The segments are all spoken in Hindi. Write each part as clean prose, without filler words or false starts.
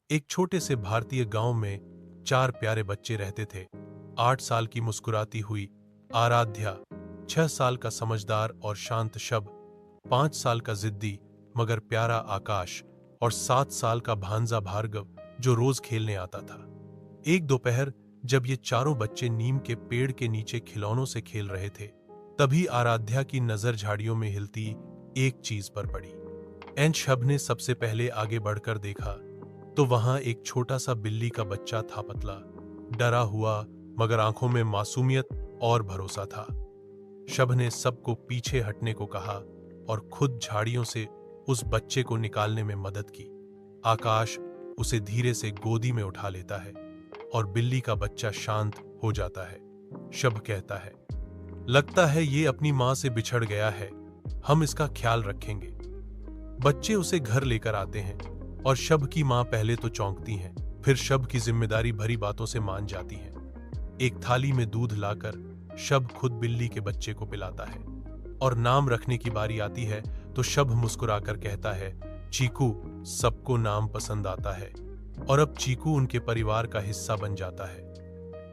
एक छोटे से भारतीय गांव में 4 प्यारे बच्चे रहते थे। 8 साल की मुस्कुराती हुई आराध्या, 6 साल का समझदार और शांत शब, 5 साल का जिद्दी मगर प्यारा आकाश और 7 साल का भांजा भार्गव जो रोज खेलने आता था। एक दोपहर जब ये चारों बच्चे नीम के पेड़ के नीचे खिलौनों से खेल रहे थे, तभी आराध्या की नजर झाड़ियों में हिलती एक चीज पर पड़ी। एन शब ने सबसे पहले आगे बढ़कर देखा तो वहां एक छोटा सा बिल्ली का बच्चा था, पतला, डरा हुआ मगर आंखों में मासूमियत और भरोसा था। शब ने सबको पीछे हटने को कहा और खुद झाड़ियों से उस बच्चे को निकालने में मदद की। आकाश उसे धीरे से गोदी में उठा लेता है और बिल्ली का बच्चा शांत हो जाता है। शब कहता है, लगता है ये अपनी मां से बिछड़ गया है, हम इसका ख्याल रखेंगे। बच्चे उसे घर लेकर आते हैं और शब की मां पहले तो चौंकती हैं, फिर शब की जिम्मेदारी भरी बातों से मान जाती हैं। एक थाली में दूध लाकर शब खुद बिल्ली के बच्चे को पिलाता है और नाम रखने की बारी आती है तो शब मुस्कुराकर कहता है, चीकू, सबको नाम पसंद आता है। और अब चीकू उनके परिवार का हिस्सा बन जाता है।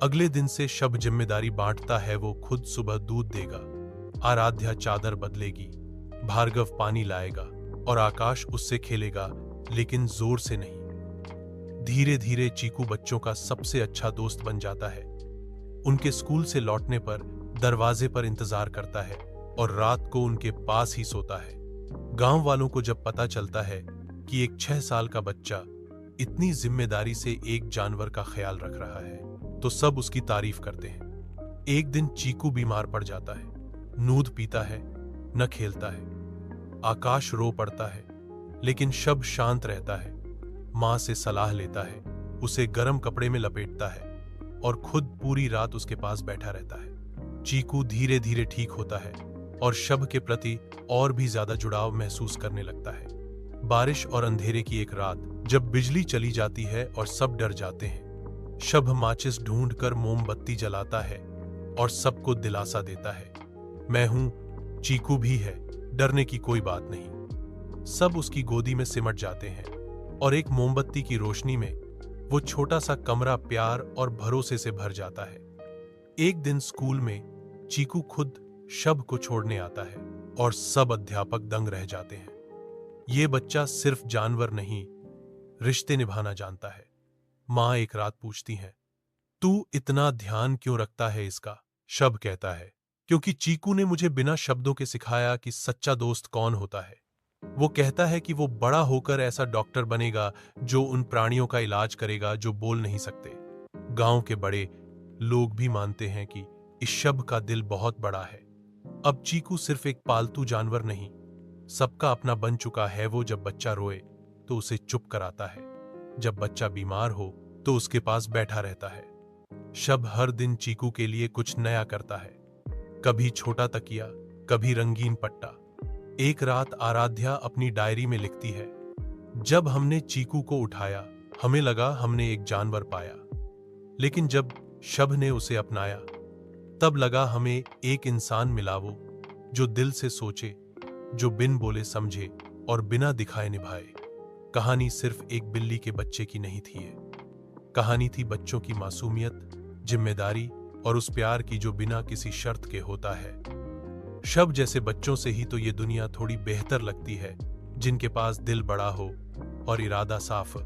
अगले दिन से शब जिम्मेदारी बांटता है, वो खुद सुबह दूध देगा, आराध्या चादर बदलेगी, भार्गव पानी लाएगा और आकाश उससे खेलेगा, लेकिन जोर से नहीं। धीरे धीरे चीकू बच्चों का सबसे अच्छा दोस्त बन जाता है। उनके स्कूल से लौटने पर दरवाजे पर इंतजार करता है और रात को उनके पास ही सोता है। गांव वालों को जब पता चलता है कि एक 6 साल का बच्चा इतनी जिम्मेदारी से एक जानवर का ख्याल रख रहा है, तो सब उसकी तारीफ करते हैं। एक दिन चीकू बीमार पड़ जाता है, दूध पीता है, न खेलता है। आकाश रो पड़ता है, लेकिन शब शांत रहता है, मां से सलाह लेता है, उसे गर्म कपड़े में लपेटता है और खुद पूरी रात उसके पास बैठा रहता है। चीकू धीरे धीरे ठीक होता है और शब के प्रति और भी ज्यादा जुड़ाव महसूस करने लगता है। बारिश और अंधेरे की एक रात जब बिजली चली जाती है और सब डर जाते हैं, शब माचिस ढूंढकर मोमबत्ती जलाता है और सबको दिलासा देता है, मैं हूं, चीकू भी है, डरने की कोई बात नहीं। सब उसकी गोदी में सिमट जाते हैं और एक मोमबत्ती की रोशनी में वो छोटा सा कमरा प्यार और भरोसे से भर जाता है। एक दिन स्कूल में चीकू खुद शब को छोड़ने आता है और सब अध्यापक दंग रह जाते हैं। ये बच्चा सिर्फ जानवर नहीं, रिश्ते निभाना जानता है। मां एक रात पूछती है, तू इतना ध्यान क्यों रखता है इसका? शब कहता है, क्योंकि चीकू ने मुझे बिना शब्दों के सिखाया कि सच्चा दोस्त कौन होता है। वो कहता है कि वो बड़ा होकर ऐसा डॉक्टर बनेगा जो उन प्राणियों का इलाज करेगा जो बोल नहीं सकते। गांव के बड़े लोग भी मानते हैं कि इस शब का दिल बहुत बड़ा है। अब चीकू सिर्फ एक पालतू जानवर नहीं, सबका अपना बन चुका है। वो जब बच्चा रोए तो उसे चुप कराता है, जब बच्चा बीमार हो तो उसके पास बैठा रहता है। शब हर दिन चीकू के लिए कुछ नया करता है, कभी छोटा तकिया, कभी रंगीन पट्टा। एक रात आराध्या अपनी डायरी में लिखती है, जब हमने चीकू को उठाया हमें लगा हमने एक जानवर पाया, लेकिन जब शब ने उसे अपनाया तब लगा हमें एक इंसान मिला, वो जो दिल से सोचे, जो बिन बोले समझे और बिना दिखाए निभाए। कहानी सिर्फ एक बिल्ली के बच्चे की नहीं थी, ये कहानी थी बच्चों की मासूमियत, जिम्मेदारी और उस प्यार की जो बिना किसी शर्त के होता है। शब जैसे बच्चों से ही तो ये दुनिया थोड़ी बेहतर लगती है, जिनके पास दिल बड़ा हो और इरादा साफ।